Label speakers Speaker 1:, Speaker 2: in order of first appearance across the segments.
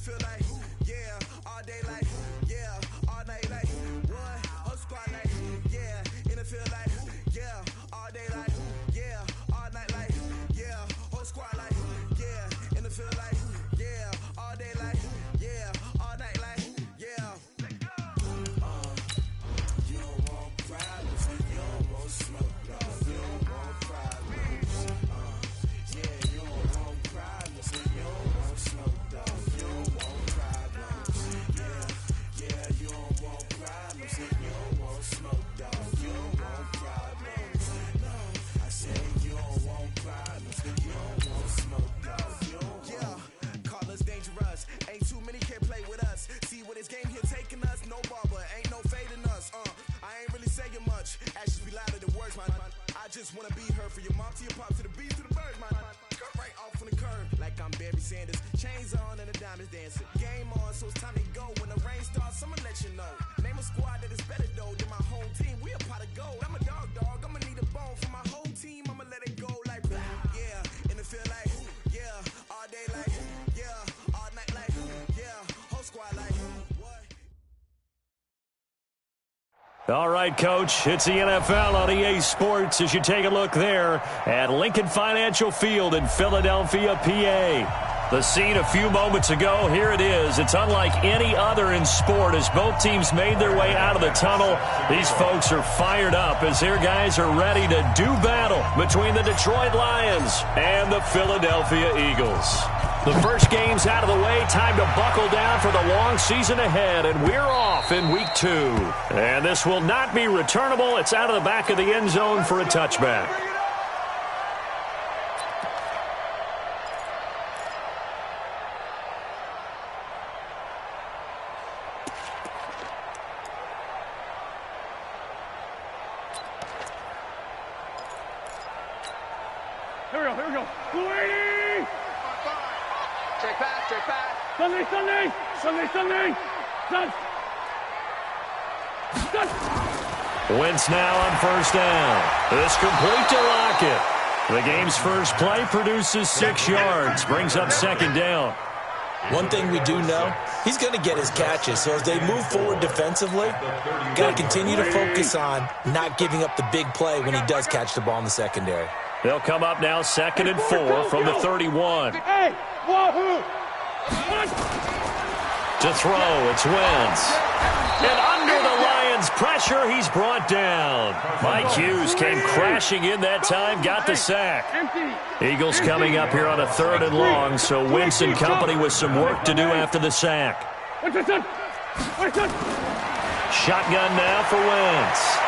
Speaker 1: feel like, yeah, all day like, yeah, all night like, what? Whole squad like, yeah, in the field like, yeah, all day like, yeah, all night like, yeah, whole squad like, yeah, in the field like, yeah, all day like, yeah, all night like, yeah. You don't want problems, you don't want smoke, no, you don't want problems. Yeah, you don't want problems, you don't want smoke, dog, you don't want problems. Yeah, you don't want problems, you don't want smoke, dog, you don't want problems. No, I said you don't want problems, you don't want smoke, dog, you don't want. Yeah, call us dangerous, ain't too many can play with us. See what this game here taking us, no barber, ain't no fading us. I ain't really saying much, actions be louder than words, man. I just wanna be heard, for your mom to your pop, to the beat, to the bird, man. Cut right off on the curb, like I'm Barry Sanders. Chains on and the diamonds dancing. Game on, so it's time to go. When the rain starts, I'ma let you know. Name a squad that is better though than my home team. We a pot of gold. I'm a dog, I'ma need a bone for my whole team. I'ma let it go like, yeah, in the field like, yeah, all day like, yeah, all night like, yeah, whole squad like, what?
Speaker 2: All right, Coach, it's the NFL on EA Sports as you take a look there at Lincoln Financial Field in Philadelphia, PA. The scene a few moments ago, here it is. It's unlike any other in sport as both teams made their way out of the tunnel. These folks are fired up as their guys are ready to do battle between the Detroit Lions and the Philadelphia Eagles. The first game's out of the way. Time to buckle down for the long season ahead, and we're off in week 2. And this will not be returnable. It's out of the back of the end zone for a touchback.
Speaker 3: Here we go. 280! Check pass. Sunday.
Speaker 2: Wentz now on first down. It's complete to Lockett. The game's first play produces 6 yards, brings up second down.
Speaker 4: One thing we do know, he's going to get his catches. So as they move forward defensively, got to continue to focus on not giving up the big play when he does catch the ball in the secondary.
Speaker 2: They'll come up now 2nd and 4 from the 31.
Speaker 3: Hey, wahoo!
Speaker 2: To throw, it's Wentz. And under the Lions' pressure, he's brought down. Mike Hughes came crashing in that time, got the sack. Eagles coming up here on a 3rd and long, so Wentz and company with some work to do after the sack. Shotgun now for Wentz.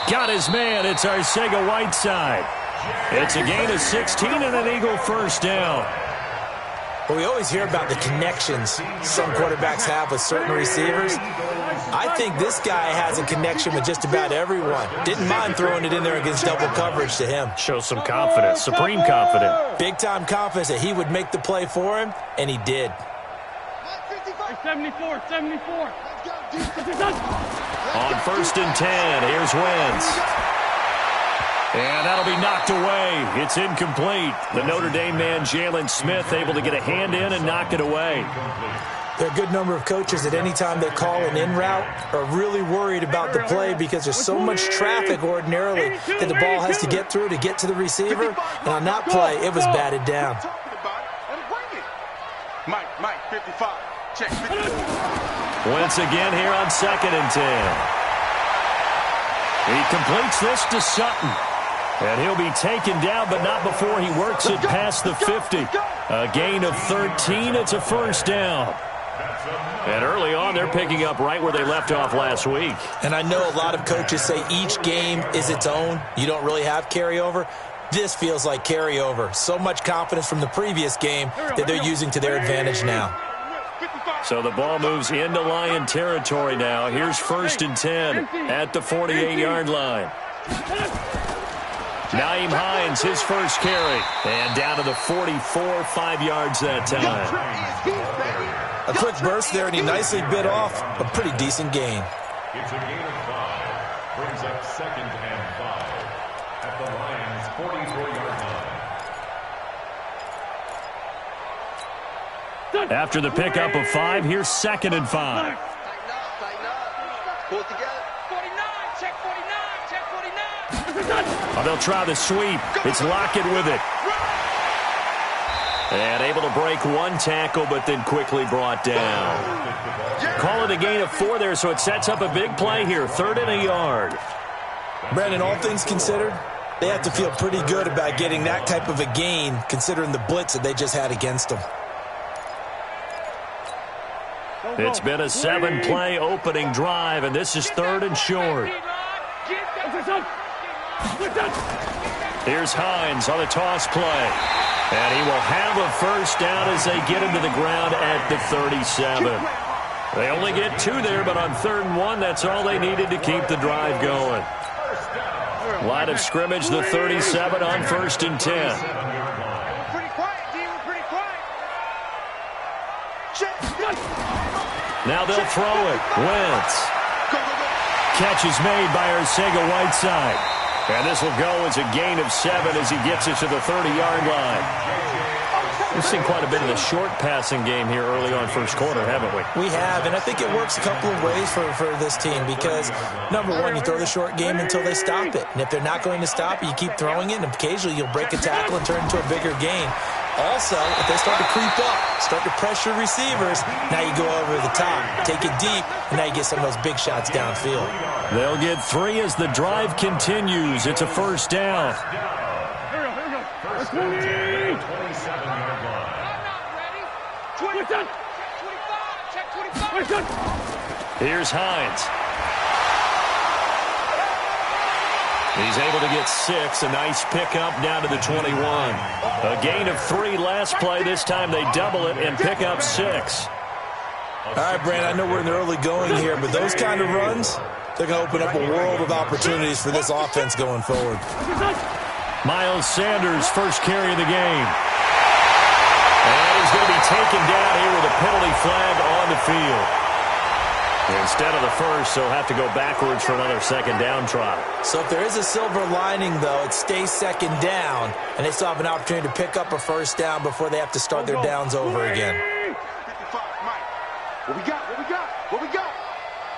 Speaker 2: Got his man. It's Arcega-Whiteside. It's a gain of 16 and an Eagle first down.
Speaker 4: Well, we always hear about the connections some quarterbacks have with certain receivers. I think this guy has a connection with just about everyone. Didn't mind throwing it in there against double coverage to him.
Speaker 2: Shows some confidence, supreme confidence.
Speaker 4: Big-time confidence that he would make the play for him, and he did.
Speaker 3: 74.
Speaker 2: On 1st and 10, here's Wentz. And that'll be knocked away. It's incomplete. The Notre Dame man, Jalen Smith, able to get a hand in and knock it away.
Speaker 4: There are a good number of coaches that any time they call an in route are really worried about the play because there's so much traffic ordinarily that the ball has to get through to get to the receiver. And on that play, it was batted down.
Speaker 1: Mike, 55. Check 50.
Speaker 2: Wentz again here on 2nd and 10. He completes this to Sutton. And he'll be taken down, but not before he works it past the 50. A gain of 13. It's a first down. And early on, they're picking up right where they left off last week.
Speaker 4: And I know a lot of coaches say each game is its own. You don't really have carryover. This feels like carryover. So much confidence from the previous game that they're using to their advantage now.
Speaker 2: So the ball moves into Lion territory now. Here's 1st and 10 at the 48-yard line. Naeem Hines, his first carry. And down to the 44, 5 yards that time.
Speaker 4: A quick burst there, and he nicely bit off a pretty decent gain.
Speaker 5: It's a gain of 5. Brings up 2nd and 5 at the Lions' 44-yard line.
Speaker 2: After the pickup of 5, here's 2nd and 5.
Speaker 6: Tighten up, tighten up. Pull it together. 49, check 49, check 49.
Speaker 2: Oh, they'll try the sweep. It's Lockett with it. And able to break one tackle, but then quickly brought down. Call it a gain of 4 there, so it sets up a big play here. 3rd and a yard.
Speaker 4: Brandon, all things considered, they have to feel pretty good about getting that type of a gain, considering the blitz that they just had against them.
Speaker 2: It's been a 7-play opening drive, and this is 3rd and short. Here's Hines on the toss play. And he will have a first down as they get him to the ground at the 37. They only get 2 there, but on 3rd and 1, that's all they needed to keep the drive going. Line of scrimmage, the 37 on 1st and 10.
Speaker 6: Pretty quiet, D. We're pretty quiet.
Speaker 2: Now they'll throw it. Wentz. Catch is made by Arcega-Whiteside. And this will go as a gain of 7 as he gets it to the 30-yard line. We've seen quite a bit of the short passing game here early on first quarter, haven't we?
Speaker 4: We have, and I think it works a couple of ways for this team because, number one, you throw the short game until they stop it. And if they're not going to stop it, you keep throwing it, and occasionally you'll break a tackle and turn into a bigger gain. Also, if they start to creep up, start to pressure receivers, now you go over the top, take it deep, and now you get some of those big shots downfield.
Speaker 2: They'll get 3 as the drive continues. It's a first down. Here's Hines. He's able to get 6. A nice pickup down to the 21. A gain of 3 last play. This time they double it and pick up 6.
Speaker 4: All right, Brandon, I know we're in the early going here, but those kind of runs, they're going to open up a world of opportunities for this offense going forward.
Speaker 2: Miles Sanders, first carry of the game. And he's going to be taken down here with a penalty flag on the field. Instead of the first, they'll have to go backwards for another second down try.
Speaker 4: So if there is a silver lining, though, it stays second down, and they still have an opportunity to pick up a first down before they have to start their downs over again.
Speaker 3: 55, Mike. What we got? What we got? What we got?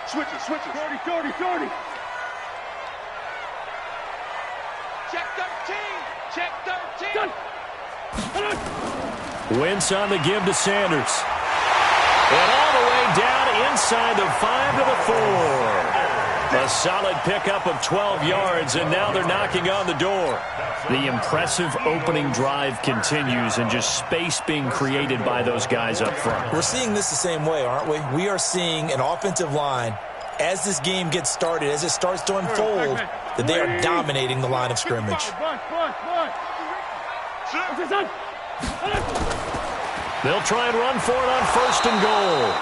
Speaker 3: Switch it, switch it. 30, 30, 30.
Speaker 6: Check 13. Check 13.
Speaker 2: Wentz on the give to Sanders. And all the way down inside the 5 to the 4. A solid pickup of 12 yards, and now they're knocking on the door. The impressive opening drive continues, and just space being created by those guys up front.
Speaker 4: We're seeing this the same way, aren't we? We are seeing an offensive line, as this game gets started, as it starts to unfold, that they are dominating the line of scrimmage.
Speaker 2: They'll try and run for it on 1st and goal.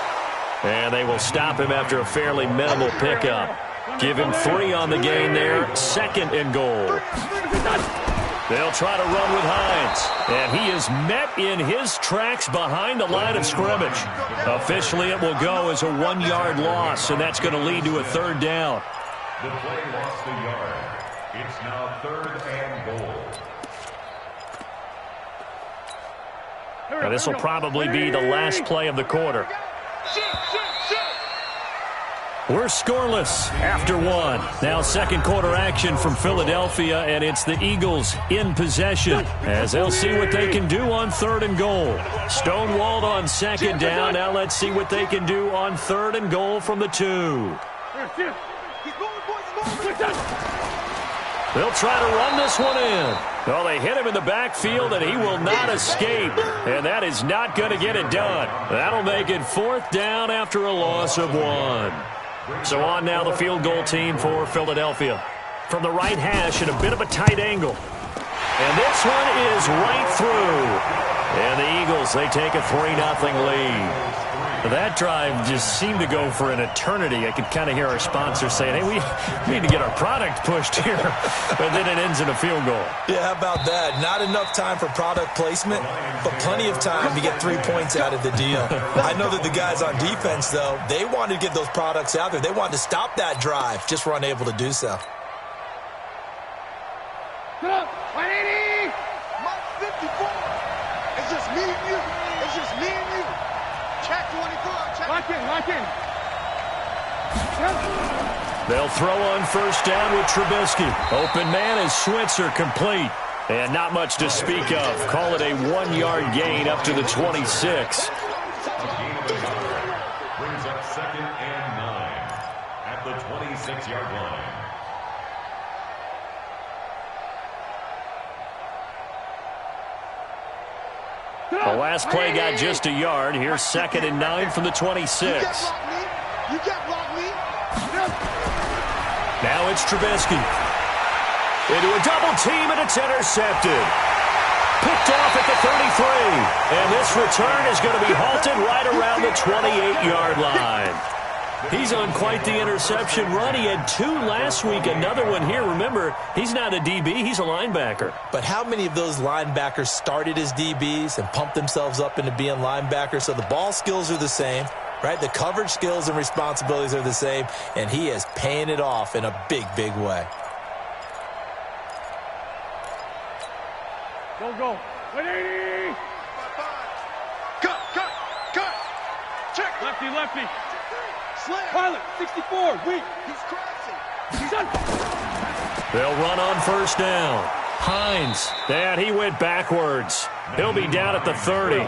Speaker 2: And they will stop him after a fairly minimal pickup. Give him 3 on the gain there, 2nd and goal. They'll try to run with Hines. And he is met in his tracks behind the line of scrimmage. Officially, it will go as a 1-yard loss, and that's going to lead to a 3rd down.
Speaker 5: The play lost a yard. It's now 3rd and goal.
Speaker 2: Now, this will probably be the last play of the quarter. We're scoreless after 1. Now 2nd quarter action from Philadelphia, and it's the Eagles in possession as they'll see what they can do on 3rd and goal. Stonewalled on 2nd down. Now let's see what they can do on 3rd and goal from the 2. They'll try to run this one in. Well, they hit him in the backfield, and he will not escape. And that is not going to get it done. That'll make it 4th down after a loss of 1. So on now the field goal team for Philadelphia. From the right hash at a bit of a tight angle. And this one is right through. And the Eagles, they take a 3-0 lead. That drive just seemed to go for an eternity. I could kind of hear our sponsor saying, hey, we need to get our product pushed here. But then it ends in a field goal.
Speaker 4: Yeah, how about that? Not enough time for product placement, but plenty of time to get 3 points out of the deal. I know that the guys on defense, though, they wanted to get those products out there. They wanted to stop that drive, just were unable to do so.
Speaker 3: Get up! 180!
Speaker 6: Mike 54. It's just me and you. It's just me and you.
Speaker 3: Lock in.
Speaker 2: They'll throw on first down with Trubisky. Open man is Switzer, complete. And not much to speak of. Call it a 1-yard gain up to the 26.
Speaker 5: A gain of a yard. Brings up 2nd and 9 at the 26-yard line.
Speaker 2: The last play got just a yard. Here's 2nd and 9 from the 26.
Speaker 3: You can't block me.
Speaker 2: Now it's Trubisky. Into a double team, and it's intercepted. Picked off at the 33. And this return is going to be halted right around the 28-yard line. He's on quite the interception run. He had 2 last week, another one here. Remember, he's not a DB, he's a linebacker.
Speaker 4: But how many of those linebackers started as DBs and pumped themselves up into being linebackers? So the ball skills are the same, right? The coverage skills and responsibilities are the same, and he is paying it off in a big, big way.
Speaker 3: Go. 180. Cut. Check. Lefty. Slam. Pilot, 64, weak. He's crashing. He's on.
Speaker 2: They'll run on first down. Hines, and he went backwards. He'll be down at the 30.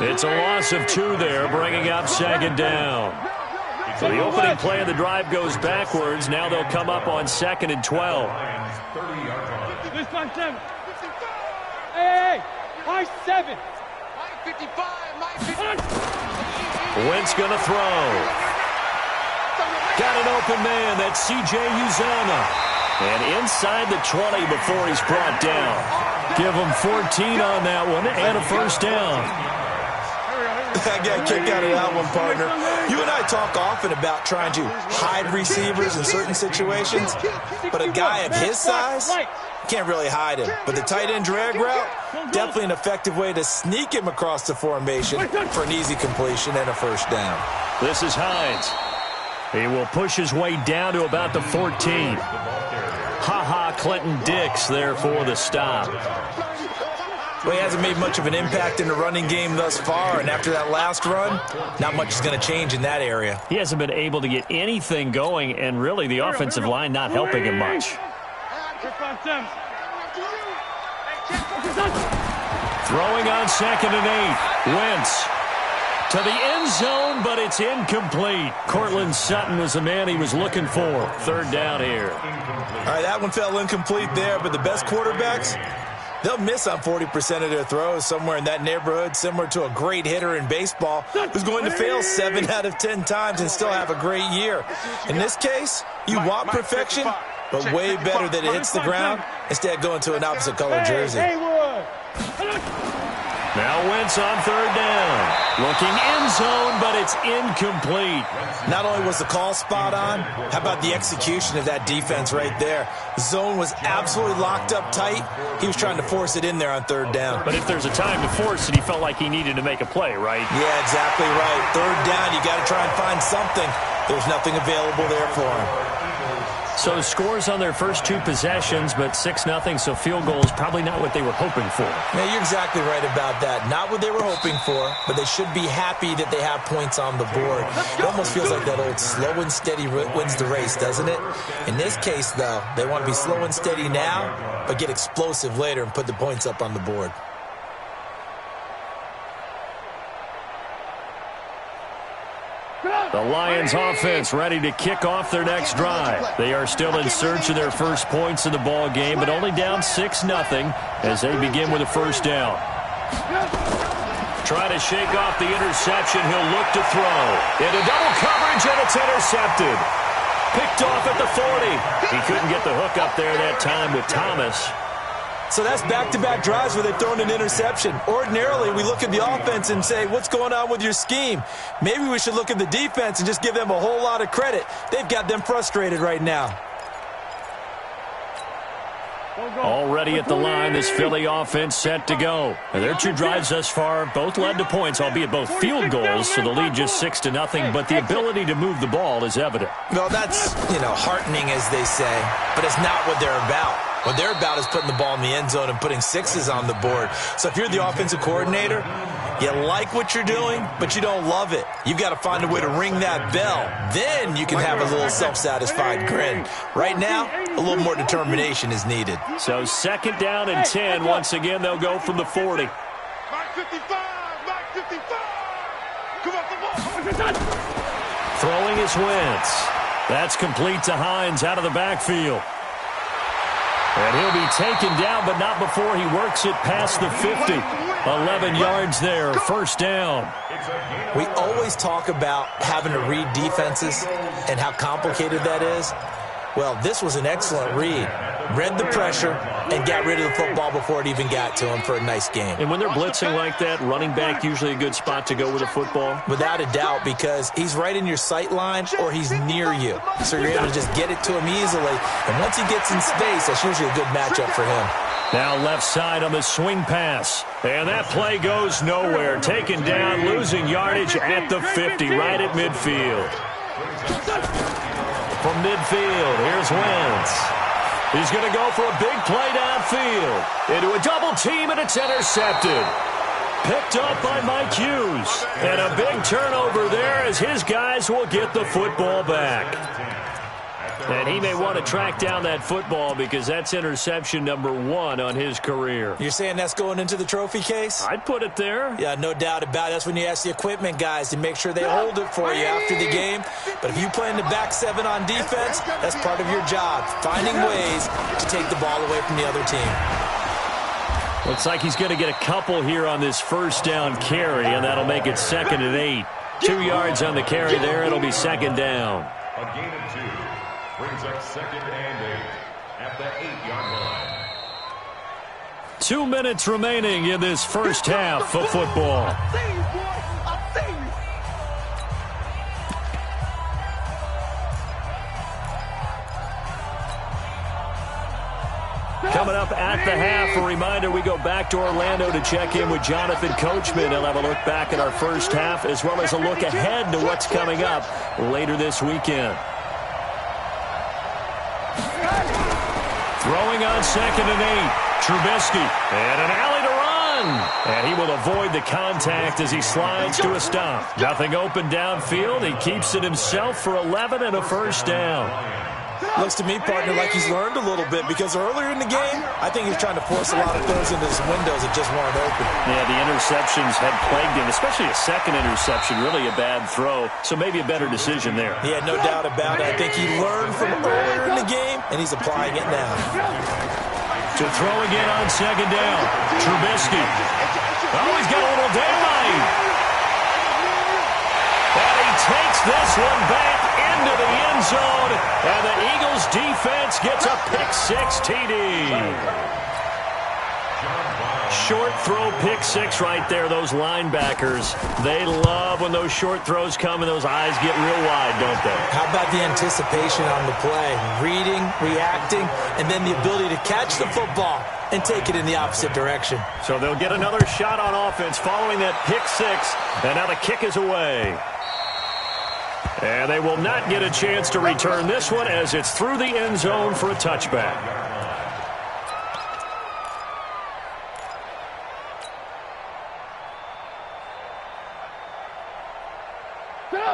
Speaker 2: It's a loss of 2 there, bringing up 2nd down. So the opening play of the drive goes backwards. Now they'll come up on 2nd and 12.
Speaker 3: This line 7. Hey, my 7. My 55, my 55.
Speaker 2: Wentz going to throw. Got an open man. That's C.J. Uzomah. And inside the 20 before he's brought down. Give him 14 on that one and a first down.
Speaker 4: I got a kick out of that one, partner. You and I talk often about trying to hide receivers in certain situations, but a guy of his size can't really hide him. But the tight end drag route, definitely an effective way to sneak him across the formation for an easy completion and a first down.
Speaker 2: This is Hines. He will push his way down to about the 14. Clinton Dix there for the stop.
Speaker 4: Well, he hasn't made much of an impact in the running game thus far, and after that last run, not much is going to change in that area.
Speaker 2: He hasn't been able to get anything going, and really the offensive line not helping him much. Throwing on 2nd and 8. Wentz to the end zone, but it's incomplete. Cortland Sutton was the man he was looking for. 3rd down here.
Speaker 4: All right, that one fell incomplete there, but the best quarterbacks, they'll miss on 40% of their throws, somewhere in that neighborhood, similar to a great hitter in baseball who's going to fail 7 out of 10 times and still have a great year. In this case, you want perfection, but way better that it hits the ground instead of going to an opposite color jersey.
Speaker 2: Now Wentz on 3rd down. Looking end zone, but it's incomplete.
Speaker 4: Not only was the call spot on, how about the execution of that defense right there? The zone was absolutely locked up tight. He was trying to force it in there on 3rd down.
Speaker 2: But if there's a time to force it, he felt like he needed to make a play, right?
Speaker 4: Yeah, exactly right. 3rd down, you got to try and find something. There's nothing available there for him.
Speaker 2: So scores on their first 2 possessions, but 6-0, so field goal is probably not what they were hoping for.
Speaker 4: Yeah, you're exactly right about that. Not what they were hoping for, but they should be happy that they have points on the board. It almost feels like that old slow and steady wins the race, doesn't it? In this case, though, they want to be slow and steady now, but get explosive later and put the points up on the board.
Speaker 2: The Lions offense ready to kick off their next drive. They are still in search of their first points in the ball game, but only down 6-0 as they begin with a first down. Try to shake off the interception. He'll look to throw. Into double coverage, and it's intercepted. Picked off at the 40. He couldn't get the hook up there that time with Thomas.
Speaker 4: So that's back-to-back drives where they've thrown an interception. Ordinarily, we look at the offense and say, what's going on with your scheme? Maybe we should look at the defense and just give them a whole lot of credit. They've got them frustrated right now.
Speaker 2: Already at the line, this Philly offense set to go. And their 2 drives thus far both led to points, albeit both field goals, so the lead just 6-0, but the ability to move the ball is evident.
Speaker 4: Well, that's, heartening, as they say, but it's not what they're about. What they're about is putting the ball in the end zone and putting 6s on the board. So if you're the offensive coordinator, You like what you're doing, but you don't love it. You've got to find a way to ring that bell. Then you can have a little self-satisfied grin. Right now, a little more determination is needed.
Speaker 2: So 2nd down and 10. Once again, they'll go from the 40.
Speaker 3: Mike 55, Mike 55. Come on.
Speaker 2: Throwing is Wentz. That's complete to Hines out of the backfield. And he'll be taken down, but not before he works it past the 50. 11 yards there, 1st down.
Speaker 4: We always talk about having to read defenses and how complicated that is. Well, this was an excellent read. Read the pressure and got rid of the football before it even got to him for a nice game.
Speaker 2: And when they're blitzing like that, running back usually a good spot to go with the football?
Speaker 4: Without a doubt, because he's right in your sight line or he's near you. So you're able to just get it to him easily. And once he gets in space, that's usually a good matchup for him.
Speaker 2: Now left side on the swing pass. And that play goes nowhere. Taken down, losing yardage at the 50, right at midfield. From midfield, here's Wentz. He's going to go for a big play downfield. Into a double team, and it's intercepted. Picked up by Mike Hughes. And a big turnover there as his guys will get the football back. And he may want to track down that football because that's interception number 1 on his career.
Speaker 4: You're saying that's going into the trophy case?
Speaker 2: I'd put it there.
Speaker 4: Yeah, no doubt about it. That's when you ask the equipment guys to make sure they hold it for you after the game. But if you play in the back 7 on defense, that's part of your job, finding ways to take the ball away from the other team.
Speaker 2: Looks like he's going to get a couple here on this 1st down carry, and that'll make it 2nd and 8. 2 yards on the carry there. It'll be 2nd down.
Speaker 5: A gain of 2 brings up 2nd and 8 at the 8-yard line.
Speaker 2: 2 minutes remaining in this first half of football. Coming up at the half, a reminder, we go back to Orlando to check in with Jonathan Coachman. He'll have a look back at our first half as well as a look ahead to what's coming up later this weekend. Throwing on 2nd and 8. Trubisky. And an alley to run. And he will avoid the contact as he slides to a stop. Nothing open downfield. He keeps it himself for 11 and a 1st down.
Speaker 4: Looks to me, partner, like he's learned a little bit because earlier in the game, I think he was trying to force a lot of throws into his windows that just weren't open.
Speaker 2: Yeah, the interceptions had plagued him, especially a 2nd interception, really a bad throw. So maybe a better decision there.
Speaker 4: Yeah, no doubt about it. I think he learned from earlier in the game, and he's applying it now.
Speaker 2: To throw again on 2nd down. Trubisky. Oh, he's got a little daylight. And he takes this one back into the end zone, and the Eagles defense gets a pick-6 TD. Short throw pick-6 right there, those linebackers. They love when those short throws come and those eyes get real wide, don't they?
Speaker 4: How about the anticipation on the play? Reading, reacting, and then the ability to catch the football and take it in the opposite direction.
Speaker 2: So they'll get another shot on offense following that pick-6, and now the kick is away. And they will not get a chance to return this one as it's through the end zone for a touchback.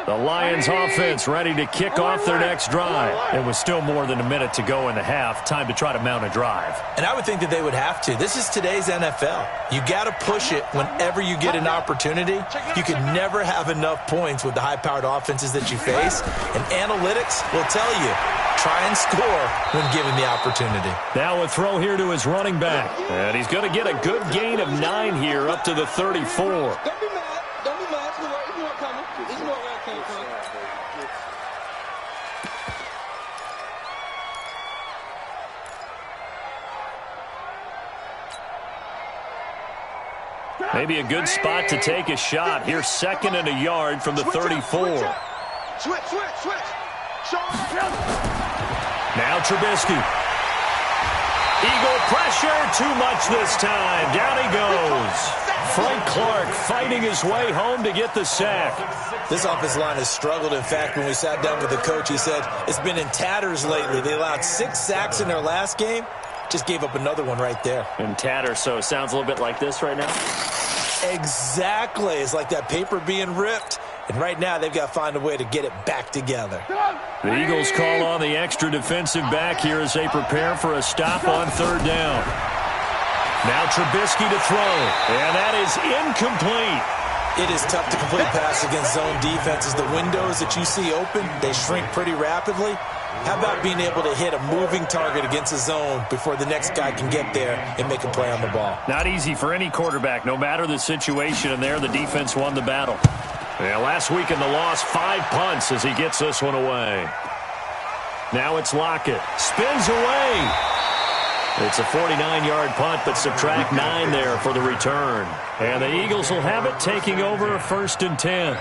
Speaker 2: The Lions offense ready to kick off their next drive. It was still more than a minute to go in the half. Time to try to mount a drive.
Speaker 4: And I would think that they would have to. This is today's NFL. You got to push it whenever you get an opportunity. You can never have enough points with the high-powered offenses that you face. And analytics will tell you, try and score when given the opportunity.
Speaker 2: Now a throw here to his running back. And he's going to get a good gain of 9 here up to the 34.
Speaker 6: Don't be mad. Don't be mad. It's more coming. It's more where it came from.
Speaker 2: Maybe a good spot to take a shot. Here's 2nd and a yard from the 34.
Speaker 3: Switch.
Speaker 2: Now Trubisky. Eagle pressure, too much this time. Down he goes. Frank Clark fighting his way home to get the sack.
Speaker 4: This offensive line has struggled. In fact, when we sat down with the coach, he said it's been in tatters lately. They allowed 6 sacks in their last game. Just gave up another one right there.
Speaker 2: In tatters, so it sounds a little bit like this right now.
Speaker 4: Exactly. It's like that paper being ripped. And right now, they've got to find a way to get it back together.
Speaker 2: The Eagles call on the extra defensive back here as they prepare for a stop on third down. Now Trubisky to throw, and that is incomplete.
Speaker 4: It is tough to complete pass against zone defenses. The windows that you see open, they shrink pretty rapidly. How about being able to hit a moving target against a zone before the next guy can get there and make a play on the ball?
Speaker 2: Not easy for any quarterback, no matter the situation, and there the defense won the battle. Yeah, last week in the loss, 5 punts as he gets this one away. Now it's Lockett. Spins away. It's a 49-yard punt, but subtract 9 there for the return. And the Eagles will have it, taking over a 1st and 10.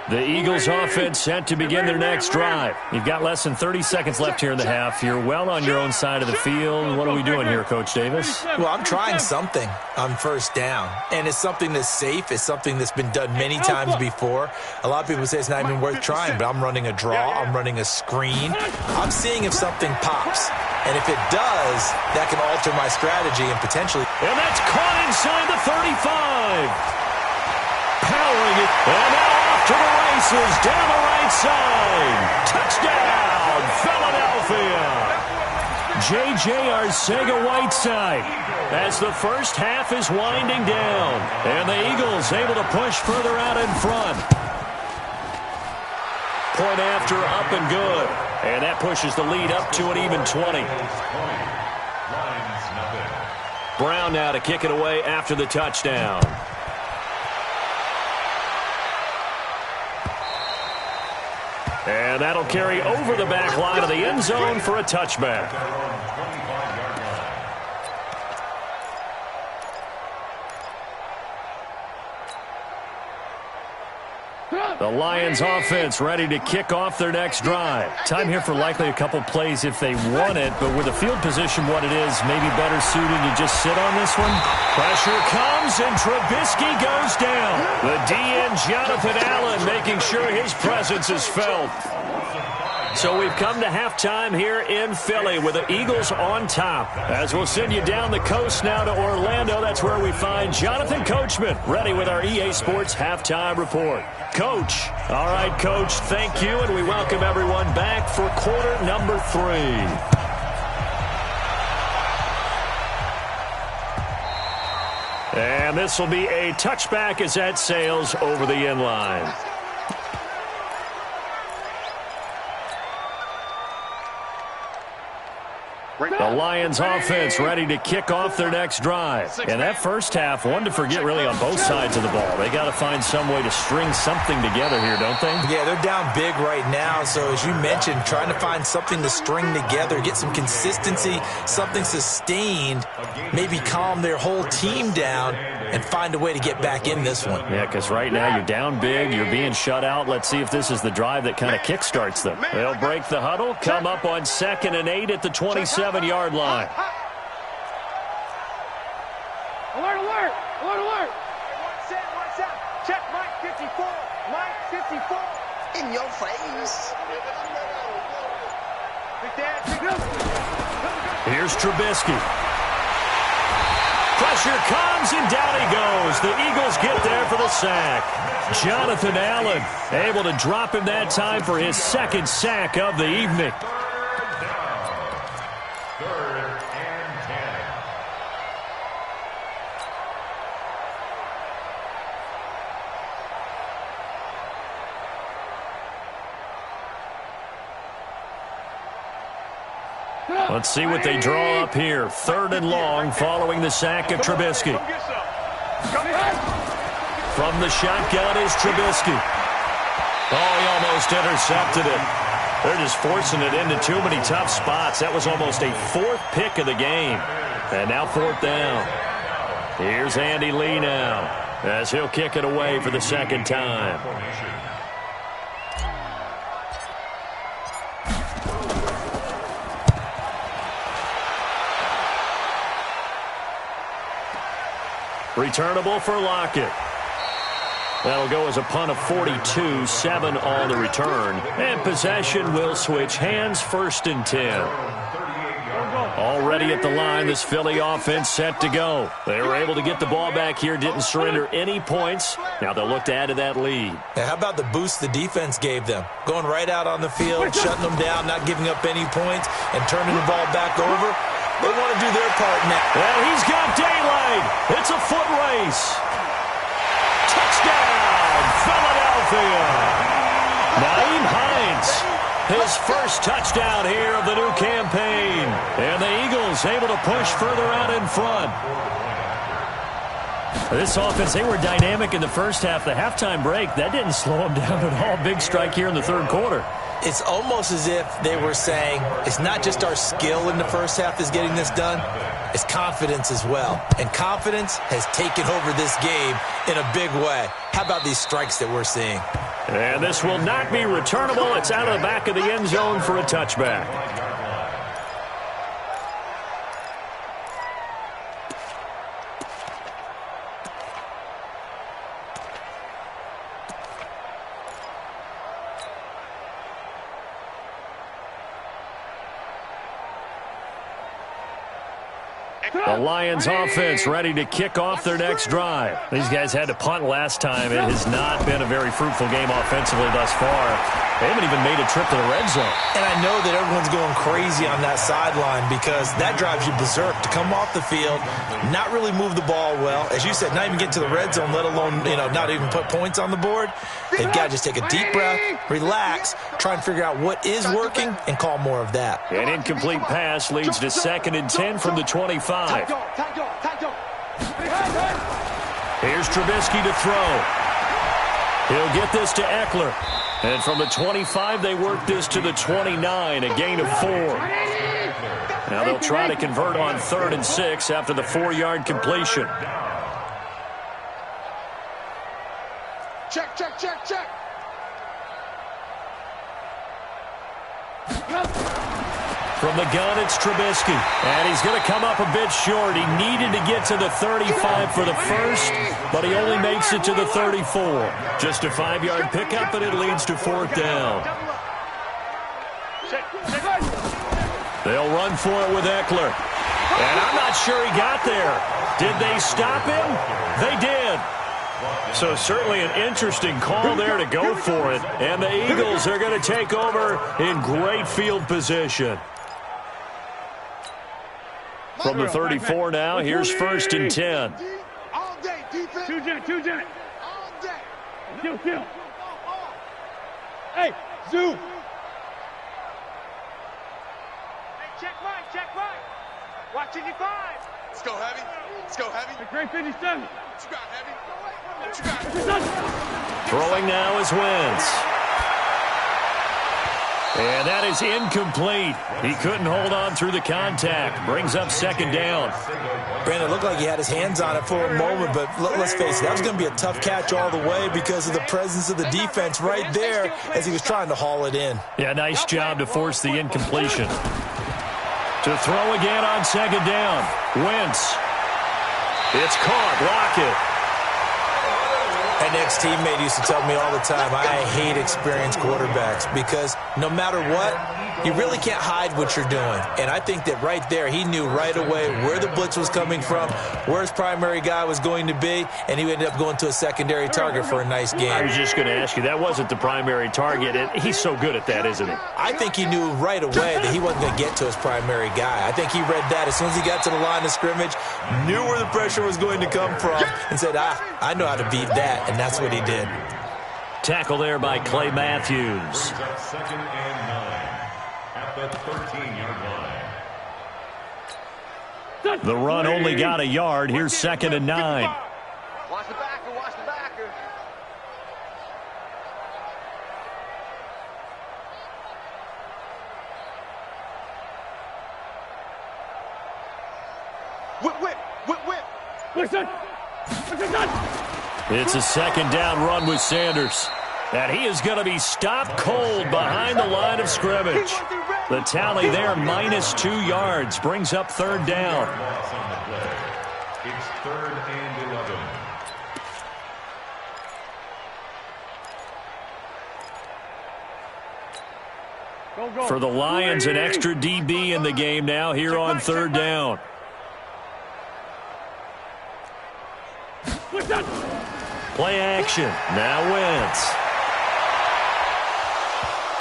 Speaker 2: The Eagles offense set to begin their next drive. You've got less than 30 seconds left here in the half. You're well on your own side of the field. What are we doing here, Coach Davis?
Speaker 4: Well, I'm trying something on first down, and it's something that's safe. It's something that's been done many times before. A lot of people say it's not even worth trying, but I'm running a draw. I'm running a screen. I'm seeing if something pops, and if it does, that can alter my strategy and potentially.
Speaker 2: And that's caught inside the 35. Powering it, and now off to the races, down the right side. Touchdown, Philadelphia. J.J. Arcega-Whiteside as the first half is winding down. And the Eagles able to push further out in front. Point after, up and good. And that pushes the lead up to an even 20. Brown now to kick it away after the touchdown. And that'll carry over the back line of the end zone for a touchback. The Lions offense ready to kick off their next drive. Time here for likely a couple plays if they want it, but with the field position what it is, maybe better suited to just sit on this one. Pressure comes, and Trubisky goes down. The DN, Jonathan Allen, making sure his presence is felt. So we've come to halftime here in Philly with the Eagles on top. As we'll send you down the coast now to Orlando, that's where we find Jonathan Coachman, ready with our EA Sports Halftime Report. Coach. All right, Coach, thank you, and we welcome everyone back for quarter number 3. And this will be a touchback as that sails over the end line. The Lions offense ready to kick off their next drive. And that first half, one to forget really on both sides of the ball. They got to find some way to string something together here, don't they?
Speaker 4: Yeah, they're down big right now. So as you mentioned, trying to find something to string together, get some consistency, something sustained, maybe calm their whole team down and find a way to get back in this one.
Speaker 2: Yeah, because right now you're down big, you're being shut out. Let's see if this is the drive that kind of kickstarts them. They'll break the huddle, come up on 2nd and 8 at the 27-yard line.
Speaker 6: Alert, alert, alert, alert. One set. Check Mike 54. Mike 54. In your face.
Speaker 2: Here's Trubisky. Pressure comes, and down he goes. The Eagles get there for the sack. Jonathan Allen able to drop him that time for his 2nd sack of the evening. Let's see what they draw up here. 3rd and long following the sack of Trubisky. From the shotgun is Trubisky. Oh, he almost intercepted it. They're just forcing it into too many tough spots. That was almost a 4th pick of the game. And now 4th down. Here's Andy Lee now as he'll kick it away for the 2nd time. Returnable for Lockett. That'll go as a punt of 42, 7 on the return. And possession will switch hands, 1st and 10. Already ready at the line. This Philly offense set to go. They were able to get the ball back here, didn't surrender any points. Now they'll look to add to that lead.
Speaker 4: Yeah, how about the boost the defense gave them? Going right out on the field, shutting them down, not giving up any points, and turning the ball back over. They want to do their part now.
Speaker 2: And he's got daylight. It's a foot race. Touchdown, Philadelphia. Nyheim Hines, his first touchdown here of the new campaign. And the Eagles able to push further out in front. This offense, they were dynamic in the first half. The halftime break, that didn't slow them down at all. Big strike here in the third quarter.
Speaker 4: It's almost as if they were saying, it's not just our skill in the first half that's getting this done, it's confidence as well. And confidence has taken over this game in a big way. How about these strikes that we're seeing?
Speaker 2: And this will not be returnable. It's out of the back of the end zone for a touchback. The Lions offense ready to kick off their next drive. These guys had to punt last time. It has not been a very fruitful game offensively thus far. They haven't even made a trip to the red zone.
Speaker 4: And I know that everyone's going crazy on that sideline because that drives you berserk to come off the field, not really move the ball well. As you said, not even get to the red zone, let alone, not even put points on the board. They've got to just take a deep breath, relax, try and figure out what is working, and call more of that.
Speaker 2: An incomplete pass leads to 2nd and 10 from the 25. Here's Trubisky to throw. He'll get this to Eckler. And from the 25, they work this to the 29, a gain of 4. Now they'll try to convert on 3rd and 6 after the 4-yard completion.
Speaker 3: Check, check, check, check.
Speaker 2: From the gun, it's Trubisky. And he's going to come up a bit short. He needed to get to the 35 for the first, but he only makes it to the 34. Just a 5-yard pickup, and it leads to 4th down. They'll run for it with Eckler. And I'm not sure he got there. Did they stop him? They did. So certainly an interesting call there to go for it. And the Eagles are going to take over in great field position. From the 34 now, here's 1st and 10.
Speaker 3: All day, defense.
Speaker 6: Two jet.
Speaker 3: All day.
Speaker 6: Kill. Hey, zoom. Hey, check right. Watching your 5.
Speaker 3: Let's go heavy.
Speaker 6: A great 57.
Speaker 3: What you got, heavy? What you got?
Speaker 2: Throwing now is Wentz. And that is incomplete. He couldn't hold on through the contact. Brings up 2nd down.
Speaker 4: Brandon, it looked like he had his hands on it for a moment, but let's face it, that was going to be a tough catch all the way because of the presence of the defense right there as he was trying to haul it in.
Speaker 2: Yeah, nice job to force the incompletion. To throw again on 2nd down. Wentz. It's caught. Rocket.
Speaker 4: An ex-teammate used to tell me all the time, I hate experienced quarterbacks because no matter what, you really can't hide what you're doing. And I think that right there, he knew right away where the blitz was coming from, where his primary guy was going to be, and he ended up going to a secondary target for a nice game.
Speaker 2: I was just going to ask you, that wasn't the primary target. He's so good at that, isn't he?
Speaker 4: I think he knew right away that he wasn't going to get to his primary guy. I think he read that as soon as he got to the line of scrimmage, knew where the pressure was going to come from, and said, I know how to beat that, and that's what he did.
Speaker 2: Tackle there by Clay Matthews.
Speaker 5: 2nd and 9 at the 13-yard line.
Speaker 2: The run only got a yard. Here's 2nd and 9.
Speaker 6: Watch the backer.
Speaker 3: Whip.
Speaker 6: Listen.
Speaker 2: It's a 2nd down run with Sanders. And he is going to be stopped cold behind the line of scrimmage. The tally there, -2 yards, brings up 3rd down.
Speaker 5: Loss on the play. It's 3rd and 11.
Speaker 2: For the Lions, an extra DB in the game now here on third down. Play action. Now Wentz.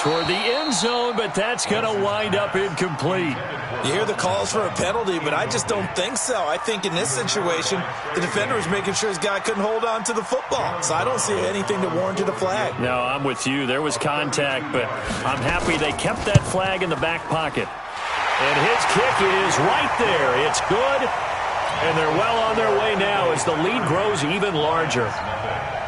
Speaker 2: Toward the end zone, but that's going to wind up incomplete.
Speaker 4: You hear the calls for a penalty, but I just don't think so. I think in this situation, the defender was making sure his guy couldn't hold on to the football. So I don't see anything that warranted a flag.
Speaker 2: No, I'm with you. There was contact, but I'm happy they kept that flag in the back pocket. And his kick is right there. It's good. And they're well on their way now as the lead grows even larger.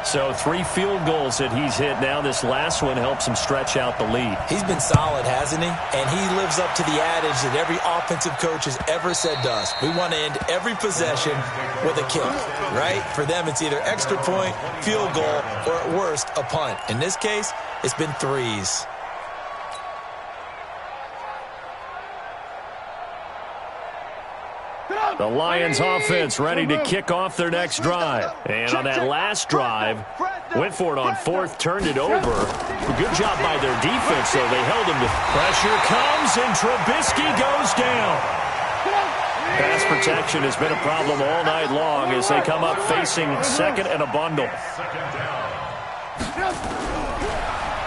Speaker 2: So 3 field goals that he's hit now. This last one helps him stretch out the lead.
Speaker 4: He's been solid, hasn't he? And he lives up to the adage that every offensive coach has ever said to us. We want to end every possession with a kick, right? For them, it's either extra point, field goal, or at worst, a punt. In this case, it's been 3s.
Speaker 2: The Lions offense ready to kick off their next drive. And on that last drive, went for it on 4th, turned it over. Good job by their defense, though. They held him to pressure comes, and Trubisky goes down. Pass protection has been a problem all night long as they come up facing second and a bundle.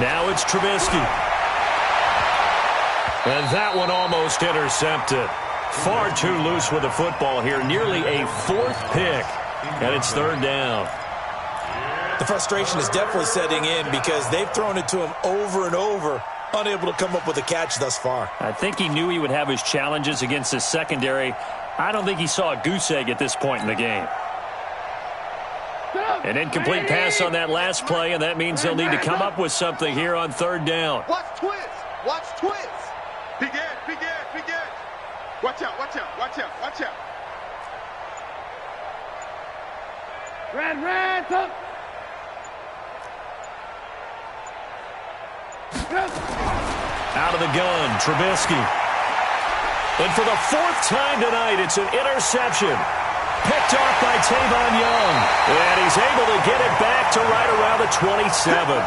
Speaker 2: Now it's Trubisky. And that one almost intercepted. Far too loose with the football here. Nearly a 4th pick. And it's 3rd down.
Speaker 4: The frustration is definitely setting in because they've thrown it to him over and over, unable to come up with a catch thus far.
Speaker 2: I think he knew he would have his challenges against his secondary. I don't think he saw a goose egg at this point in the game. An incomplete pass on that last play, and that means they'll need to come up with something here on 3rd down.
Speaker 3: Watch twins. Watch twins. Big edge. Watch out.
Speaker 6: Red, up.
Speaker 2: Out of the gun, Trubisky. And for the 4th time tonight, it's an interception. Picked off by Tavon Young. And he's able to get it back to right around the 27.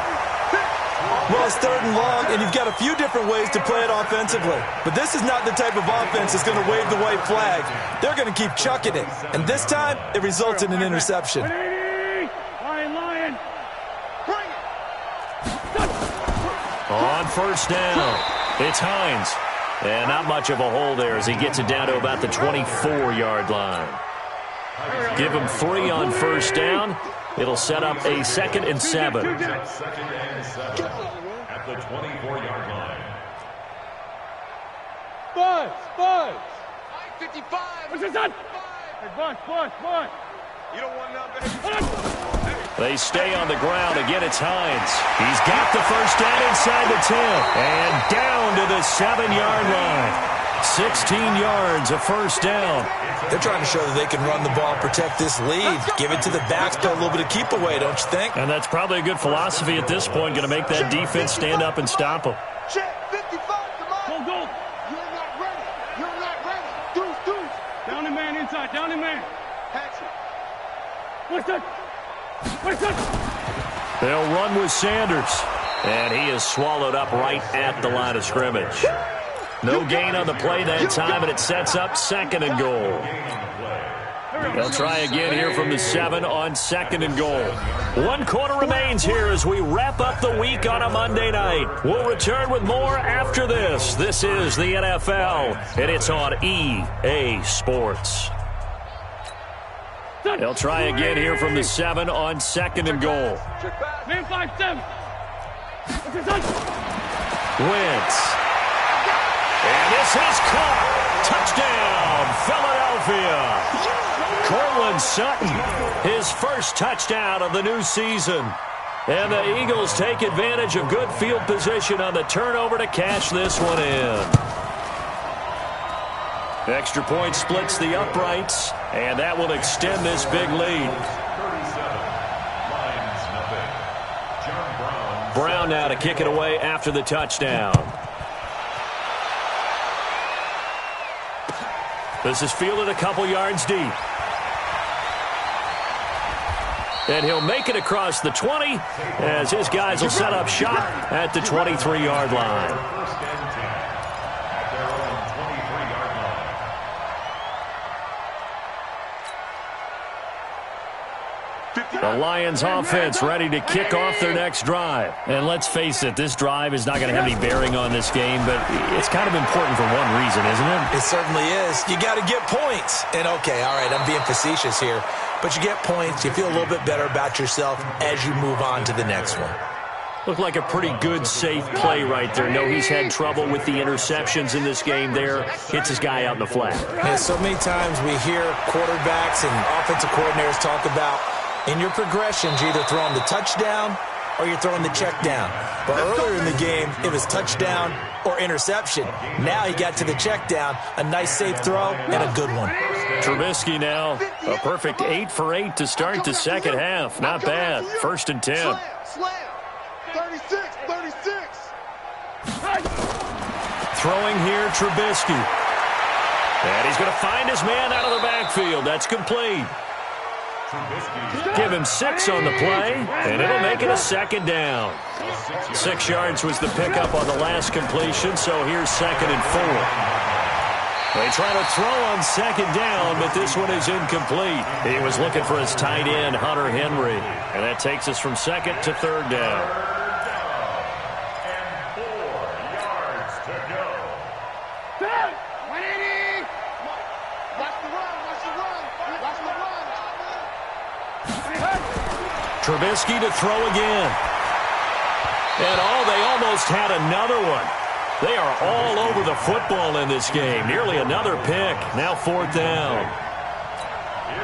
Speaker 4: Well, it's 3rd and long, and you've got a few different ways to play it offensively. But this is not the type of offense that's going to wave the white flag. They're going to keep chucking it. And this time, it results in an interception.
Speaker 6: Lion.
Speaker 3: Bring it.
Speaker 2: On 1st down, it's Hines. And not much of a hole there as he gets it down to about the 24-yard line. Give him 3 on 1st down. It'll set up a 2nd and 7.
Speaker 5: 2nd and 7 at the 24-yard line.
Speaker 6: Buzz.
Speaker 3: 55.
Speaker 6: What's this on? Hey, Buzz.
Speaker 3: You don't want none, baby.
Speaker 2: They stay on the ground. Again, it's Hines. He's got the 1st down inside the 10. And down to the 7-yard line. 16 yards, a 1st down.
Speaker 4: They're trying to show that they can run the ball, protect this lead. Give it to the backs, play a little bit of keep away, don't you think?
Speaker 2: And that's probably a good philosophy at this point, going to make that defense stand up and stop them.
Speaker 3: Check 55 to mine.
Speaker 6: Go.
Speaker 3: You're not ready. Deuce.
Speaker 6: Down the man inside, down the man.
Speaker 3: Patrick.
Speaker 6: What's that?
Speaker 2: They'll run with Sanders. And he is swallowed up right at the line of scrimmage. No gain on the play that time, and it sets up 2nd and goal. They'll try again here from the 7 on 2nd and goal. 1 quarter remains here as we wrap up the week on a Monday night. We'll return with more after this. This is the NFL, and it's on EA Sports. They'll try again here from the 7 on 2nd and goal.
Speaker 6: Man 5-7.
Speaker 2: Wentz. And this is caught. Touchdown, Philadelphia. Cortland Sutton, his first touchdown of the new season. And the Eagles take advantage of good field position on the turnover to cash this one in. Extra point splits the uprights, and that will extend this big lead.
Speaker 5: 37, Lions nothing.
Speaker 2: Brown now to kick it away after the touchdown. This is fielded a couple yards deep. And he'll make it across the 20 as his guys will set up shop at the 23-yard line. The Lions offense ready to kick off their next drive. And let's face it, this drive is not going to have any bearing on this game, but it's kind of important for one reason, isn't it?
Speaker 4: It certainly is. You got to get points. And okay, all right, I'm being facetious here, but you get points, you feel a little bit better about yourself as you move on to the next one.
Speaker 2: Looked like a pretty good, safe play right there. No, he's had trouble with the interceptions in this game there. Hits his guy out in the flat.
Speaker 4: And so many times we hear quarterbacks and offensive coordinators talk about in your progressions, you're either throwing the touchdown or you're throwing the check down. But earlier in the game, it was touchdown or interception. Now he got to the check down, a nice safe throw, and a good one.
Speaker 2: Trubisky now, a perfect 8 for 8 to start the second half. Not bad. 1st and 10.
Speaker 3: Slam. 36.
Speaker 2: Throwing here, Trubisky. And he's going to find his man out of the backfield. That's complete. Give him 6 on the play, and it'll make it a 2nd down. 6 yards was the pickup on the last completion, so here's 2nd and 4. They try to throw on 2nd down, but this one is incomplete. He was looking for his tight end, Hunter Henry, and that takes us from 2nd to 3rd down. Trubisky to throw again. And they almost had another one. They are all over the football in this game. Nearly another pick. Now 4th down.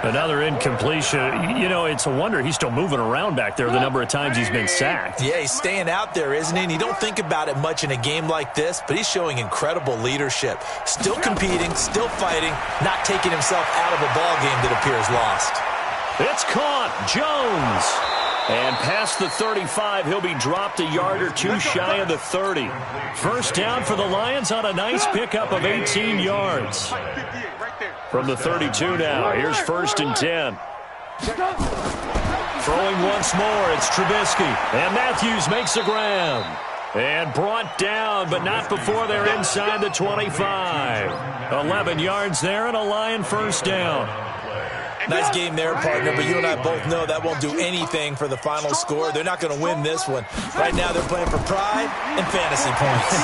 Speaker 2: Another incompletion. You know, it's a wonder he's still moving around back there the number of times he's been sacked.
Speaker 4: Yeah, he's staying out there, isn't he? And you don't think about it much in a game like this, but he's showing incredible leadership. Still competing, still fighting, not taking himself out of a ball game that appears lost.
Speaker 2: It's caught. Jones. And past the 35, he'll be dropped a yard or two shy of the 30. 1st down for the Lions on a nice pickup of 18 yards. From the 32 now, here's 1st and 10. Throwing once more, it's Trubisky. And Matthews makes the grab. And brought down, but not before they're inside the 25. 11 yards there and a Lion 1st down.
Speaker 4: Nice game there, partner, but you and I both know that won't do anything for the final score. They're not going to win this one. Right now they're playing for pride and fantasy points.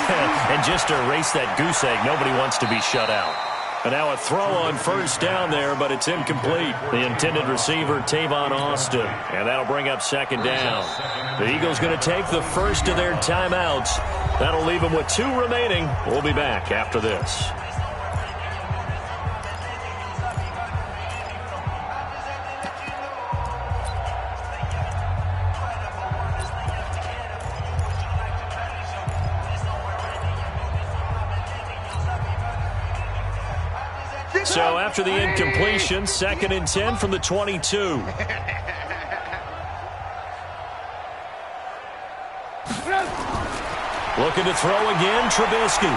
Speaker 2: And just to erase that goose egg, nobody wants to be shut out. And now a throw on 1st down there, but it's incomplete. The intended receiver, Tavon Austin. And that'll bring up 2nd down. The Eagles going to take the first of their timeouts. That'll leave them with 2 remaining. We'll be back after this. So after the incompletion, 2nd and 10 from the 22. Looking to throw again, Trubisky.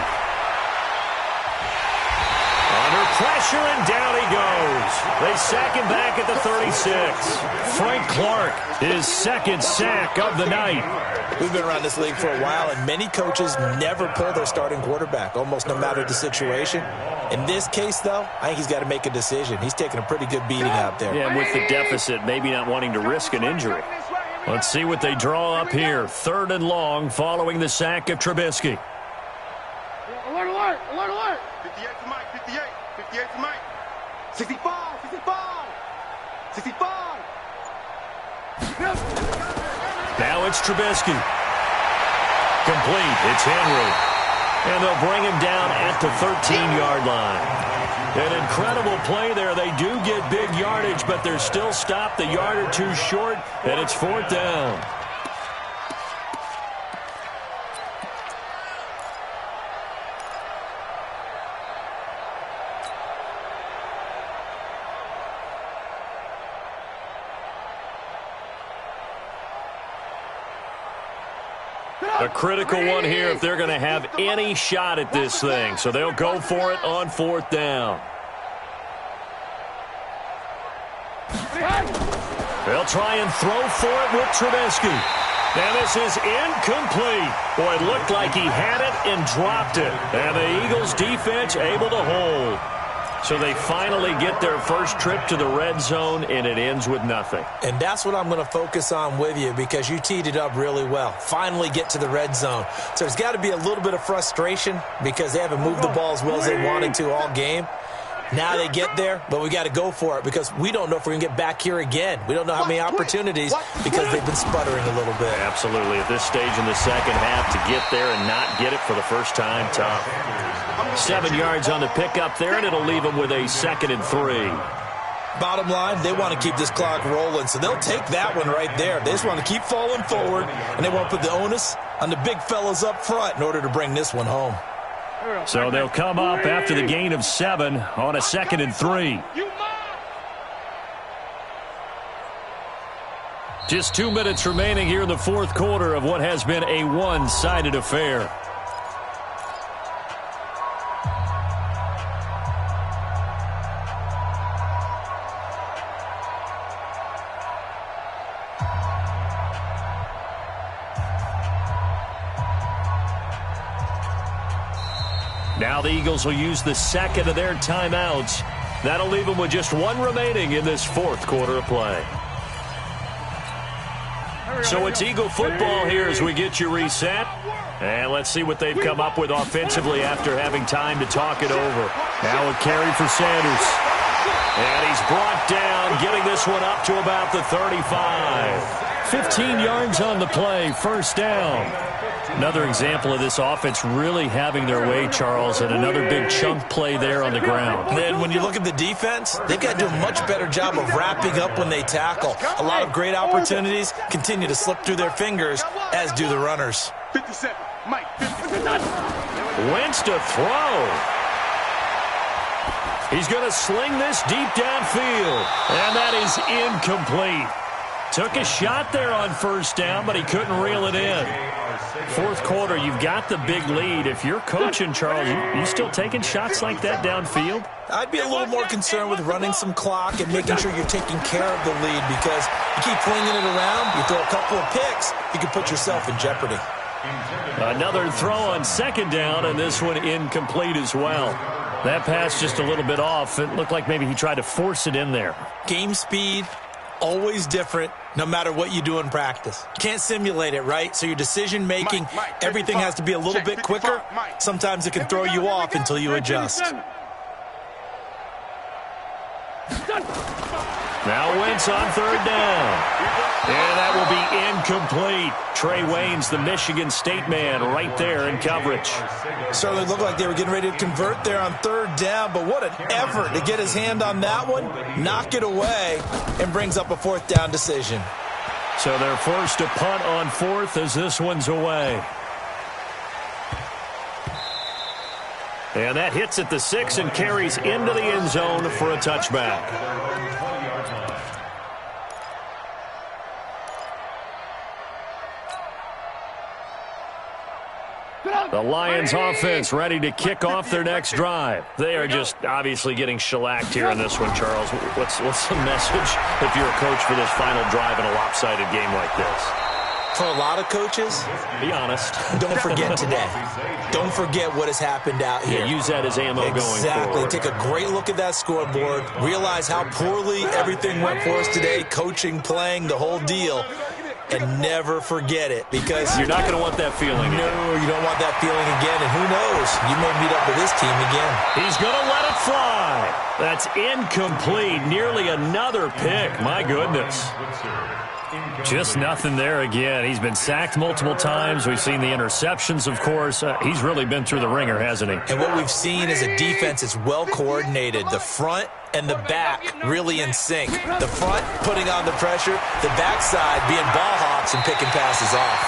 Speaker 2: Under pressure, and down he goes. They sack him back at the 36. Frank Clark, his 2nd sack of the night.
Speaker 4: We've been around this league for a while, and many coaches never pull their starting quarterback, almost no matter the situation. In this case, though, I think he's got to make a decision. He's taking a pretty good beating out there.
Speaker 2: Yeah, and with the deficit, maybe not wanting to risk an injury. Let's see what they draw up here. 3rd and long following the sack of Trubisky.
Speaker 6: Alert, alert, alert, alert.
Speaker 3: 58 for Mike, 58. 58 for Mike. 65, 65. 65.
Speaker 2: Now it's Trubisky. Complete. It's Henry. And they'll bring him down at the 13-yard line. An incredible play there. They do get big yardage, but they're still stopped a yard or 2 short, and it's 4th down. A critical one here if they're going to have any shot at this thing. So they'll go for it on 4th down. They'll try and throw for it with Trubisky. And this is incomplete. Boy, it looked like he had it and dropped it. And the Eagles defense able to hold. So they finally get their first trip to the red zone, and it ends with nothing.
Speaker 4: And that's what I'm going to focus on with you because you teed it up really well. Finally get to the red zone. So there's got to be a little bit of frustration because they haven't moved the ball as well as they wanted to all game. Now they get there, but we got to go for it because we don't know if we're going to get back here again. We don't know how many opportunities because they've been sputtering a little bit.
Speaker 2: Absolutely. At this stage in the second half, to get there and not get it for the first time, tough. 7 yards on the pickup there, and it'll leave them with a 2nd and 3.
Speaker 4: Bottom line, they want to keep this clock rolling, so they'll take that one right there. They just want to keep falling forward, and they want to put the onus on the big fellas up front in order to bring this one home.
Speaker 2: So they'll come up after the gain of 7 on a 2nd and 3. Just 2 minutes remaining here in the fourth quarter of what has been a one-sided affair. Now the Eagles will use the second of their timeouts. That'll leave them with just 1 remaining in this fourth quarter of play. So it's Eagle football here as we get you reset. And let's see what they've come up with offensively after having time to talk it over. Now a carry for Sanders. And he's brought down, getting this one up to about the 35. 15 yards on the play, first down. Another example of this offense really having their way, Charles, and another big chunk play there on the ground.
Speaker 4: And when you look at the defense, they've got to do a much better job of wrapping up when they tackle. A lot of great opportunities continue to slip through their fingers, as do the runners.
Speaker 3: 57, Mike, 57.
Speaker 2: Wentz to throw. He's going to sling this deep downfield, and that is incomplete. Took a shot there on first down, but he couldn't reel it in. Fourth quarter, you've got the big lead. If you're coaching, Charles, you still taking shots like that downfield?
Speaker 4: I'd be a little more concerned with running some clock and making sure you're taking care of the lead because you keep flinging it around, you throw a couple of picks, you can put yourself in jeopardy.
Speaker 2: Another throw on second down, and this one incomplete as well. That pass just a little bit off. It looked like maybe he tried to force it in there.
Speaker 4: Game speed, always different, no matter what you do in practice. You can't simulate it, right? So your decision-making, everything has to be a little bit quicker. Sometimes it can throw you off until you adjust.
Speaker 2: Now Wentz on third down. And that will be incomplete. Trey Waynes, the Michigan State man, right there in coverage.
Speaker 4: Certainly looked like they were getting ready to convert there on third down, but what an effort to get his hand on that one, knock it away, and brings up a fourth down decision.
Speaker 2: So they're forced to punt on fourth as this one's away. And that hits at the 6 and carries into the end zone for a touchback. The Lions offense ready to kick off their next drive. They are just obviously getting shellacked here in this one, Charles. What's the message if you're a coach for this final drive in a lopsided game like this?
Speaker 4: For a lot of coaches,
Speaker 2: be honest.
Speaker 4: Don't forget today. Don't forget what has happened out here.
Speaker 2: Yeah, use that as ammo going forward.
Speaker 4: Exactly. Take a great look at that scoreboard. Realize how poorly everything went for us today. Coaching, playing, the whole deal. And never forget it because
Speaker 2: you're not going to want that feeling again.
Speaker 4: No, you don't want that feeling again. And who knows? You may meet up with this team again.
Speaker 2: He's going to let it fly. That's incomplete. Nearly another pick. My goodness. Just nothing there again. He's been sacked multiple times. We've seen the interceptions, of course. He's really been through the ringer, hasn't he?
Speaker 4: And what we've seen is a defense that's well coordinated. The front and the back really in sync. The front putting on the pressure, the backside being ball hawks and picking passes off.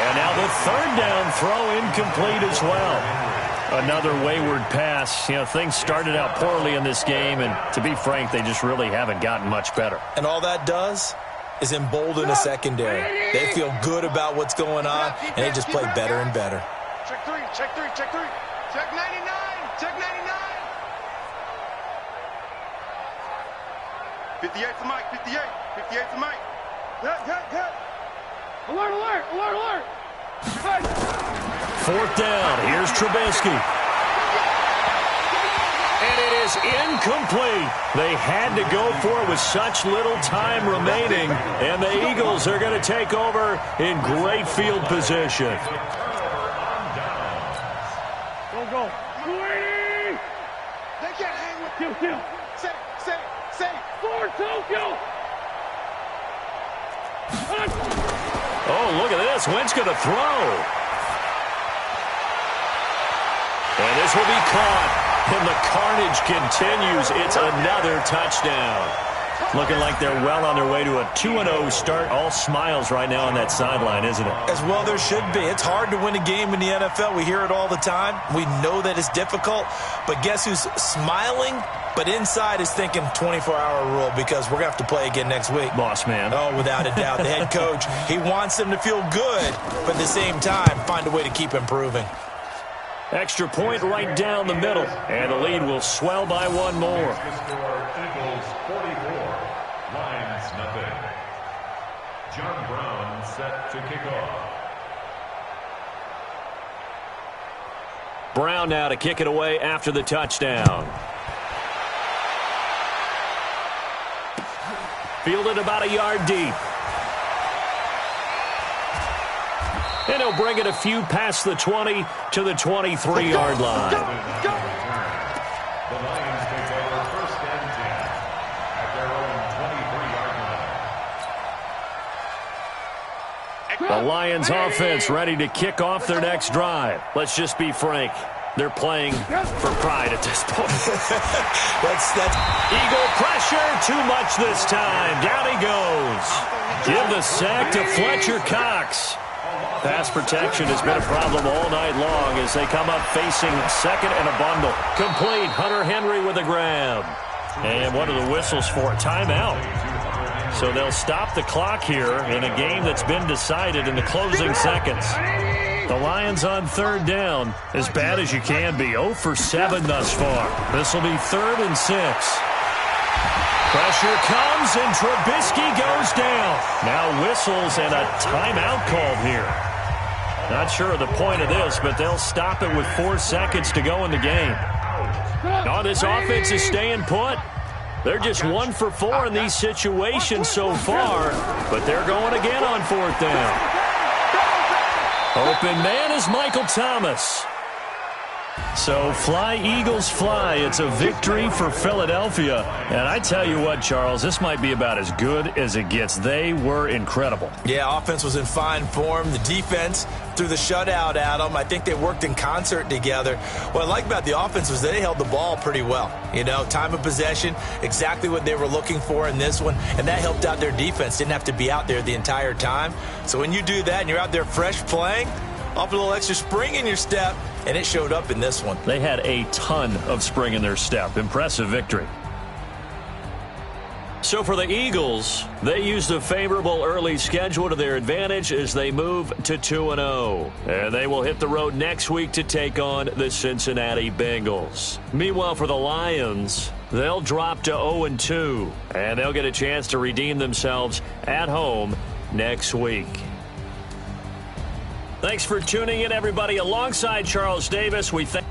Speaker 2: And now the third down throw incomplete as well. Another wayward pass. You know, things started out poorly in this game, and to be frank, they just really haven't gotten much better.
Speaker 4: And all that does is embolden a secondary. They feel good about what's going on, and they just play better and better.
Speaker 6: Check three, check three, check three. Check 99, check 99.
Speaker 3: 58 for Mike, 58. 58 for Mike.
Speaker 6: Hit. Alert, alert, alert, alert. Hey.
Speaker 2: Fourth down. Here's Trubisky. And it is incomplete. They had to go for it with such little time remaining, and the Eagles are going to take over in great field position.
Speaker 6: Go. 280!
Speaker 3: They can't hang with you.
Speaker 6: Kill.
Speaker 3: Say.
Speaker 6: Forward, Tokyo!
Speaker 2: Oh, look at this. Wentz going to throw. And this will be caught. And the carnage continues. It's another touchdown. Looking like they're well on their way to a 2-0 start. All smiles right now on that sideline, isn't it?
Speaker 4: As well there should be. It's hard to win a game in the NFL. We hear it all the time. We know that it's difficult. But guess who's smiling? But inside is thinking 24-hour rule because we're going to have to play again next week.
Speaker 2: Boss man.
Speaker 4: Oh, without a doubt. The head coach, he wants them to feel good, but at the same time, find a way to keep improving.
Speaker 2: Extra point right down the middle. And the lead will swell by one more.
Speaker 5: Eagles 44, Lions nothing. John Brown set to kick off.
Speaker 2: Brown now to kick it away after the touchdown. Fielded about a yard deep. And he'll bring it a few past the 20 to the 23-yard line.
Speaker 5: The Lions take over 1st and 10 at their own 23-yard line.
Speaker 2: The Lions offense ready to kick off their next drive. Let's just be frank. They're playing for pride at this point.
Speaker 4: That's
Speaker 2: Eagle pressure, too much this time. Down he goes. Give the sack to Fletcher Cox. Pass protection has been a problem all night long as they come up facing second and a bundle. Complete. Hunter Henry with a grab. And what are the whistles for? Timeout. So they'll stop the clock here in a game that's been decided in the closing seconds. The Lions on 3rd down, as bad as you can be. 0 for 7 thus far. This will be 3rd and 6. Pressure comes, and Trubisky goes down. Now whistles and a timeout called here. Not sure of the point of this, but they'll stop it with 4 seconds to go in the game. Oh, this offense is staying put. They're just 1 for 4 in these situations so far, but they're going again on 4th down. Open man is Michael Thomas. So fly, Eagles, fly. It's a victory for Philadelphia. And I tell you what, Charles, this might be about as good as it gets. They were incredible.
Speaker 4: Yeah, offense was in fine form. The defense threw the shutout at them. I think they worked in concert together. What I like about the offense was they held the ball pretty well. You know, time of possession, exactly what they were looking for in this one. And that helped out their defense. Didn't have to be out there the entire time. So when you do that and you're out there fresh playing, off a little extra spring in your step, and it showed up in this one.
Speaker 2: They had a ton of spring in their step. Impressive victory. So for the Eagles, they used a favorable early schedule to their advantage as they move to 2-0. And they will hit the road next week to take on the Cincinnati Bengals. Meanwhile, for the Lions, they'll drop to 0-2. And they'll get a chance to redeem themselves at home next week. Thanks for tuning in, everybody. Alongside Charles Davis, we thank...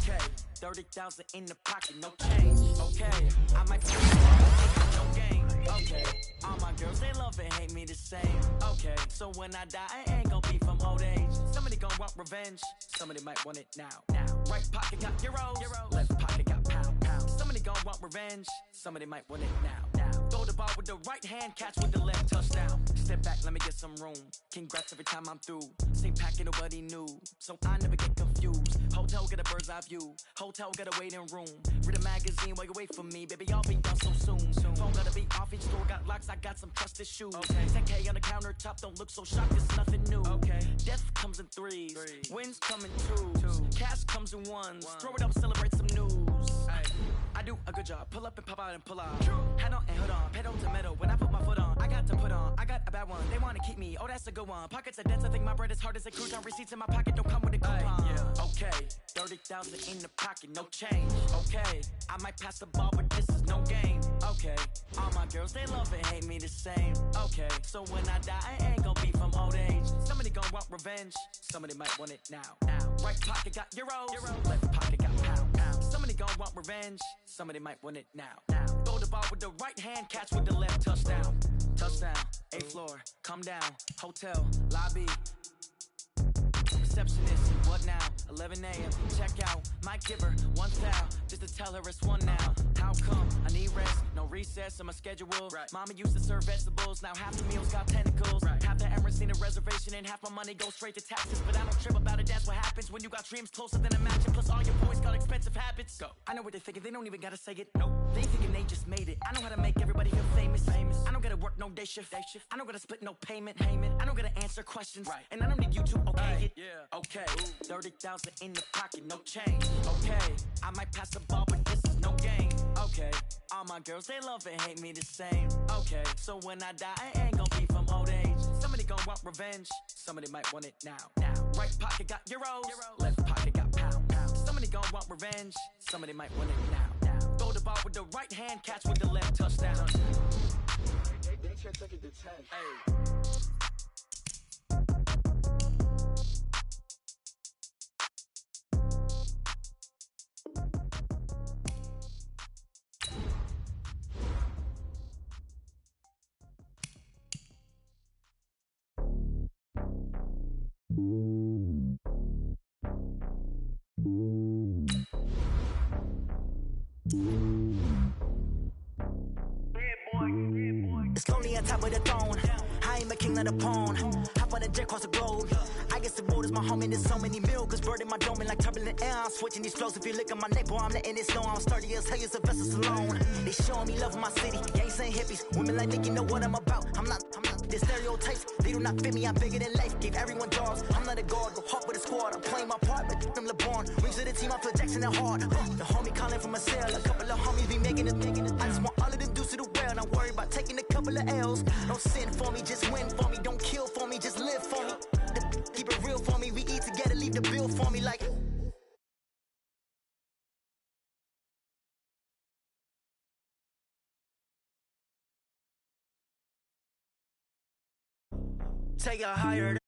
Speaker 7: Okay, 30,000 in the pocket, no change. Okay, I might no game. Okay, all my girls, they love and hate me the same. Okay, so when I die, I ain't gonna be from old age. Somebody gon' want revenge, somebody might want it now. Right pocket got euros, left pocket got pound. Somebody gon' want revenge, somebody might want it now. Throw the ball with the right hand, catch with the left, touchdown. Step back, let me get some room. Congrats every time I'm through. Same packet, nobody knew, so I never get confused. Hotel get a bird's eye view, hotel got a waiting room. Read a magazine while you wait for me, baby, I'll be done so soon. Phone gotta be off, each store got locks, I got some trusted shoes. 10K on the countertop, don't look so shocked, it's nothing new. Death comes in threes, wins come in twos, cash comes in ones. Throw it up, celebrate some news. I do a good job, pull up and pop out and pull out. Head on and hood on, pedal to metal. When I put my foot on, I got to put on. I got a bad one, they wanna keep me, oh that's a good one. Pockets of debts, I think my bread is hard as a crouton. Receipts in my pocket don't come with a coupon. Okay, 30,000 in the pocket, no change. Okay, I might pass the ball, but this is no game. Okay, all my girls, they love and hate me the same. Okay, so when I die, I ain't gonna be from old age. Somebody gonna want revenge, somebody might want it now. Right pocket got euros, left pocket got pound. Somebody gonna want revenge, somebody might want it now. Throw the ball with the right hand, catch with the left, touchdown. Touchdown, 8th floor, come down, hotel, lobby. Receptionist, what now? 11 a.m. Check out. Might give her one foul just to tell her it's one now. How come? I need rest, no recess in my schedule. Right. Mama used to serve vegetables, now half the meals got tentacles. Right. Half the errands need a reservation and half my money goes straight to taxes. But I don't trip about it, that's what happens when you got dreams closer than a mansion. Plus all your boys got expensive habits. Go. I know what they're thinking, they don't even gotta say it. Nope. They thinking they just made it. I know how to make everybody feel famous. I don't gotta work no day shift. I don't gotta split no payment. I don't gotta answer questions. Right. And I don't need you to okay it. Yeah. Okay, 30,000 in the pocket, no change. Okay, I might pass the ball, but this is no game. Okay, all my girls, they love and hate me the same. Okay, so when I die, I ain't gonna be from old age. Somebody gonna want revenge, somebody might want it now. Right pocket got euros, left pocket got pound. Somebody gonna want revenge, somebody might want it now. Throw the ball with the right hand, catch with the left, touchdown.
Speaker 6: They can't take it to 10. Hey.
Speaker 7: It's lonely on top of the throne. I ain't a king of the pawn. Hop on a jet across the globe. I guess the world is my home and there's so many milkers bird in my dome and like turbulent air. I'm switching these flows. If you look at my neck, boy, I'm letting it snow. I'm sturdy as hell as a vessel alone. They showing me love in my city. Gangs ain't hippies. Women like Nicky know what I'm about. I'm not the stereotypes. They do not fit me. I'm bigger than life. Gave everyone jobs. I'm not a guard. Go hard with a squad. I'm playing my part, but them LeBron. Rings to the team. I feel Jackson and hard. The homie calling from a cell. A couple of homies be making it. I just want all of them dudes to the well. Not worry about taking a couple of L's. Don't sin for me, just win for me. Don't kill for me, just live for me. Keep it real for me. We eat together, leave the bill for me like. Take a higher.